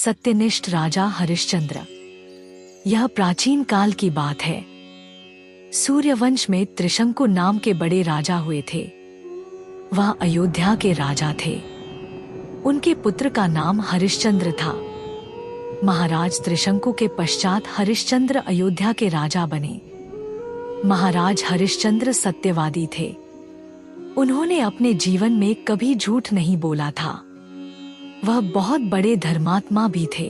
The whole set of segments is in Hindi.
सत्यनिष्ठ राजा हरिश्चंद्र। यह प्राचीन काल की बात है। सूर्यवंश में त्रिशंकु नाम के बड़े राजा हुए थे। वह अयोध्या के राजा थे। उनके पुत्र का नाम हरिश्चंद्र था। महाराज त्रिशंकु के पश्चात हरिश्चंद्र अयोध्या के राजा बने। महाराज हरिश्चंद्र सत्यवादी थे। उन्होंने अपने जीवन में कभी झूठ नहीं बोला था। वह बहुत बड़े धर्मात्मा भी थे।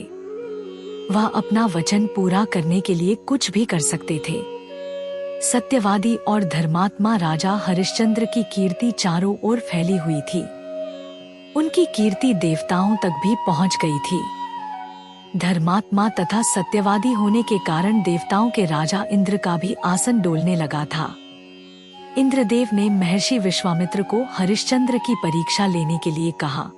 वह अपना वचन पूरा करने के लिए कुछ भी कर सकते थे। सत्यवादी और धर्मात्मा राजा हरिश्चंद्र की कीर्ति चारों ओर फैली हुई थी। उनकी कीर्ति देवताओं तक भी पहुंच गई थी। धर्मात्मा तथा सत्यवादी होने के कारण देवताओं के राजा इंद्र का भी आसन डोलने लगा था। इंद्रदेव ने महर्षि विश्वामित्र को हरिश्चंद्र की परीक्षा लेने के लिए कहा।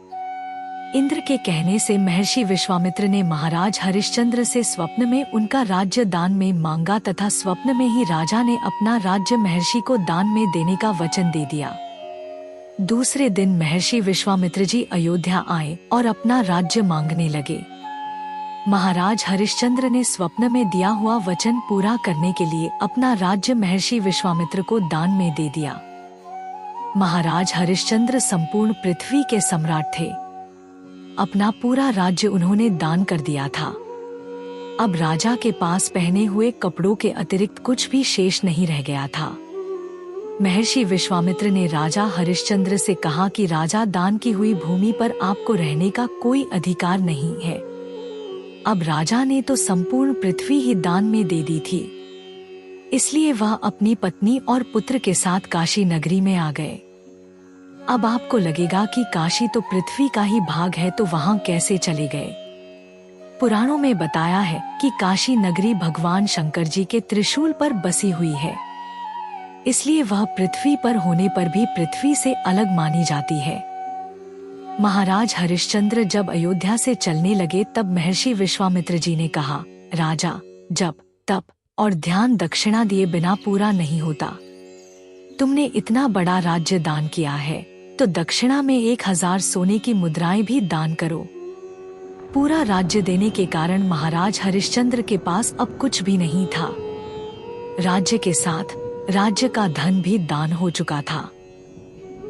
इंद्र के कहने से महर्षि विश्वामित्र ने महाराज हरिश्चंद्र से स्वप्न में उनका राज्य दान में मांगा तथा स्वप्न में ही राजा ने अपना राज्य महर्षि को दान में देने का वचन दे दिया। दूसरे दिन महर्षि विश्वामित्र जी अयोध्या आए और अपना राज्य मांगने लगे। महाराज हरिश्चंद्र ने स्वप्न में दिया हुआ वचन पूरा करने के लिए अपना राज्य महर्षि विश्वामित्र को दान में दे दिया। महाराज हरिश्चंद्र संपूर्ण पृथ्वी के सम्राट थे। अपना पूरा राज्य उन्होंने दान कर दिया था। अब राजा के पास पहने हुए कपड़ों के अतिरिक्त कुछ भी शेष नहीं रह गया था। महर्षि विश्वामित्र ने राजा हरिश्चंद्र से कहा कि राजा, दान की हुई भूमि पर आपको रहने का कोई अधिकार नहीं है। अब राजा ने तो संपूर्ण पृथ्वी ही दान में दे दी थी, इसलिए वह अपनी पत्नी और पुत्र के साथ काशी नगरी में आ गए। अब आपको लगेगा कि काशी तो पृथ्वी का ही भाग है, तो वहां कैसे चले गए? पुराणों में बताया है कि काशी नगरी भगवान शंकर जी के त्रिशूल पर बसी हुई है, इसलिए वह पृथ्वी पर होने पर भी पृथ्वी से अलग मानी जाती है। महाराज हरिश्चंद्र जब अयोध्या से चलने लगे तब महर्षि विश्वामित्र जी ने कहा, राजा, जप तप और ध्यान दक्षिणा दिए बिना पूरा नहीं होता। तुमने इतना बड़ा राज्य दान किया है, तो दक्षिणा में 1000 सोने की मुद्राएं भी दान करो। पूरा राज्य देने के कारण महाराज हरिश्चंद्र के पास अब कुछ भी नहीं था। राज्य के साथ राज्य का धन भी दान हो चुका था।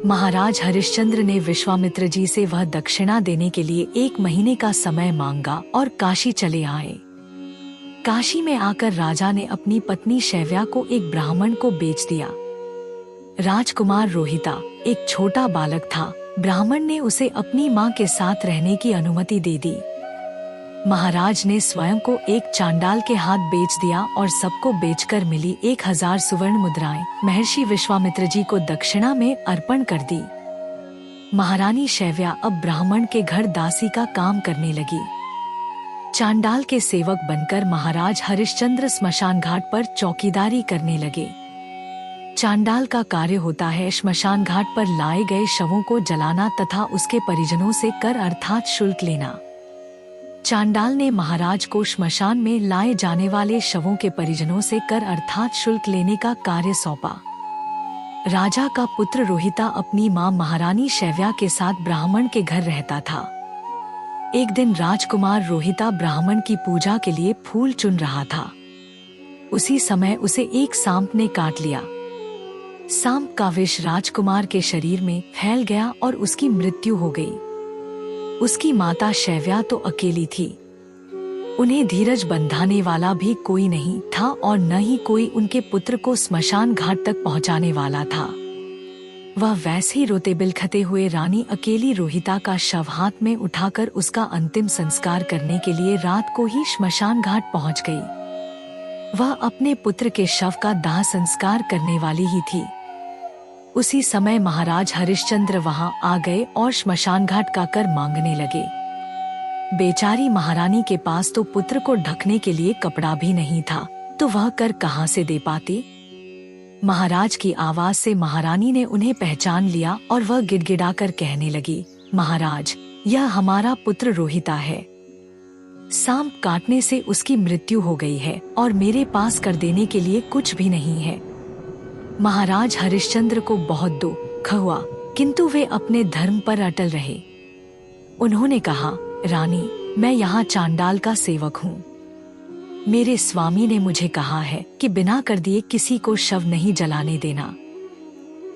महाराज हरिश्चंद्र ने विश्वामित्र जी से वह दक्षिणा देने के लिए 1 महीने का समय मांगा और काशी चले आए। काशी में आकर राजा ने अपनी पत्नी शैव्या को एक ब्राह्मण को बेच दिया। राजकुमार रोहिता एक छोटा बालक था। ब्राह्मण ने उसे अपनी मां के साथ रहने की अनुमति दे दी। महाराज ने स्वयं को एक चांडाल के हाथ बेच दिया और सबको बेचकर मिली 1000 सुवर्ण मुद्राएं महर्षि विश्वामित्र जी को दक्षिणा में अर्पण कर दी। महारानी शैव्या अब ब्राह्मण के घर दासी का काम करने लगी। चांडाल के सेवक बनकर महाराज हरिश्चंद्र स्मशान घाट पर चौकीदारी करने लगे। चांडाल का कार्य होता है श्मशान घाट पर लाए गए शवों को जलाना तथा उसके परिजनों से कर अर्थात शुल्क लेना। चांडाल ने महाराज को श्मशान में लाए जाने वाले शवों के परिजनों से कर अर्थात शुल्क लेने का कार्य सौंपा। राजा का पुत्र रोहिता अपनी मां महारानी शैव्या के साथ ब्राह्मण के घर रहता था। एक दिन राजकुमार रोहिता ब्राह्मण की पूजा के लिए फूल चुन रहा था। उसी समय उसे एक सांप ने काट लिया। सांप का विष राजकुमार के शरीर में फैल गया और उसकी मृत्यु हो गई। उसकी माता शैव्या तो अकेली थी। उन्हें धीरज बंधाने वाला भी कोई नहीं था और न ही कोई उनके पुत्र को स्मशान घाट तक पहुंचाने वाला था। वह वैसे ही रोते बिलखते हुए रानी अकेली रोहिता का शव हाथ में उठाकर उसका अंतिम संस्कार करने के लिए रात को ही श्मशान घाट पहुंच गई। वह अपने पुत्र के शव का दाह संस्कार करने वाली ही थी। उसी समय महाराज हरिश्चंद्र वहां आ गए और श्मशान घाट का कर मांगने लगे। बेचारी महारानी के पास तो पुत्र को ढकने के लिए कपड़ा भी नहीं था, तो वह कर कहां से दे पाती। महाराज की आवाज से महारानी ने उन्हें पहचान लिया और वह गिड़गिड़ाकर कहने लगी, महाराज, यह हमारा पुत्र रोहिता है। सांप काटने से उसकी मृत्यु हो गई है और मेरे पास कर देने के लिए कुछ भी नहीं है। महाराज हरिश्चंद्र को बहुत दुख हुआ, किंतु वे अपने धर्म पर अटल रहे। उन्होंने कहा, रानी, मैं यहाँ चांडाल का सेवक हूँ। मेरे स्वामी ने मुझे कहा है कि बिना कर दिए किसी को शव नहीं जलाने देना,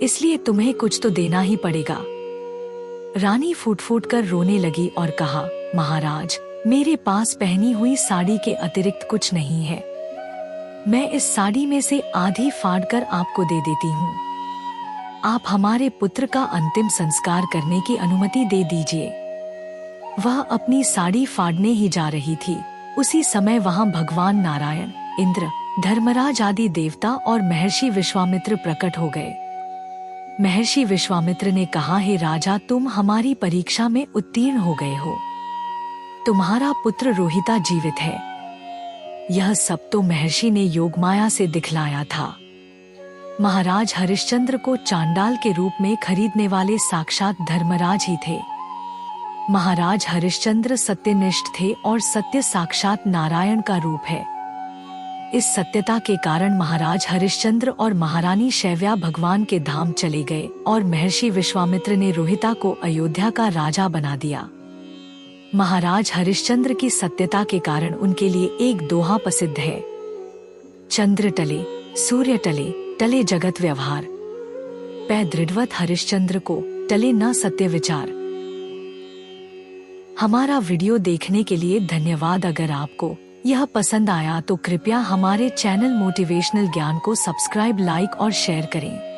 इसलिए तुम्हें कुछ तो देना ही पड़ेगा। रानी फूट फूट कर रोने लगी और कहा, महाराज, मेरे पास पहनी हुई साड़ी के अतिरिक्त कुछ नहीं है। मैं इस साड़ी में से आधी फाड़ कर आपको दे देती हूँ। आप हमारे पुत्र का अंतिम संस्कार करने की अनुमति दे दीजिए। वह अपनी साड़ी फाड़ने ही जा रही थी। उसी समय वहां भगवान नारायण, इंद्र, धर्मराज आदि देवता और महर्षि विश्वामित्र प्रकट हो गए। महर्षि विश्वामित्र ने कहा, हे राजा, तुम हमारी परीक्षा में उत्तीर्ण हो गए हो। तुम्हारा पुत्र रोहिता जीवित है। यह सब तो महर्षि ने योगमाया से दिखलाया था। महाराज हरिश्चंद्र को चांडाल के रूप में खरीदने वाले साक्षात धर्मराज ही थे। महाराज हरिश्चंद्र सत्यनिष्ठ थे और सत्य साक्षात नारायण का रूप है। इस सत्यता के कारण महाराज हरिश्चंद्र और महारानी शैव्या भगवान के धाम चले गए और महर्षि विश्वामित्र ने रोहिता को अयोध्या का राजा बना दिया। महाराज हरिश्चंद्र की सत्यता के कारण उनके लिए एक दोहा प्रसिद्ध है, चंद्र टले सूर्य टले, टले जगत व्यवहार, पै दृढ़वत हरिश्चंद्र को, टले न सत्य विचार। हमारा वीडियो देखने के लिए धन्यवाद। अगर आपको यह पसंद आया तो कृपया हमारे चैनल मोटिवेशनल ज्ञान को सब्सक्राइब, लाइक और शेयर करें।